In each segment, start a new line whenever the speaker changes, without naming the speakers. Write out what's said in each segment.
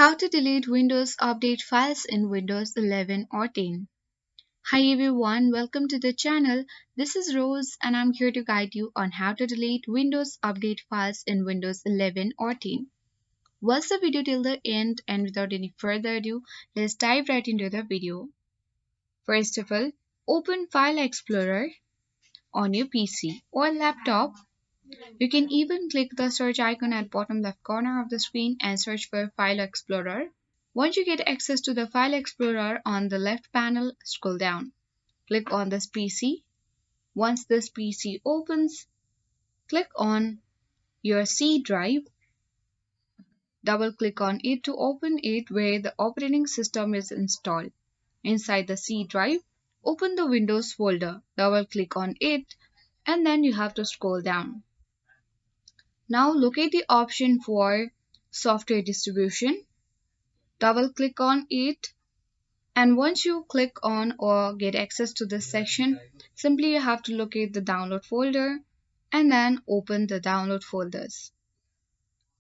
How to delete Windows Update files in Windows 11 or 10. Hi everyone, welcome to the channel. This is Rose and I'm here to guide you on how to delete Windows Update files in Windows 11 or 10. Watch the video till the end and without any further ado, let's dive right into the video. First of all, open File Explorer on your PC or laptop. You can even click the search icon at bottom left corner of the screen and search for File Explorer. Once you get access to the File Explorer on the left panel, scroll down. Click on this PC. Once this PC opens, click on your C drive. Double-click on it to open it where the operating system is installed. Inside the C drive, open the Windows folder. Double-click on it and then you have to scroll down. Now locate the option for software distribution. Double-click on it. And once you click on or get access to this section, simply you have to locate the download folder and then open the download folders.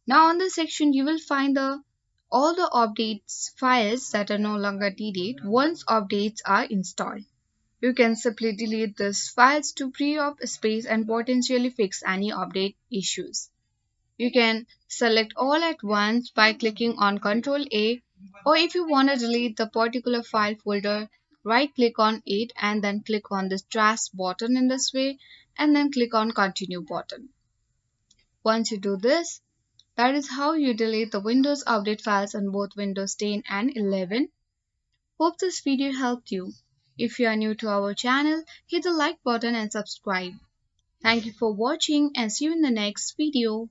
Now on this section you will find all the updates files that are no longer needed once updates are installed. You can simply delete these files to free up space and potentially fix any update issues. You can select all at once by clicking on Ctrl A, or if you want to delete the particular file folder, right click on it and then click on this trash button in this way and then click on Continue button. Once you do this, that is how you delete the Windows Update files on both Windows 10 and 11. Hope this video helped you. If you are new to our channel, hit the like button and subscribe. Thank you for watching and see you in the next video.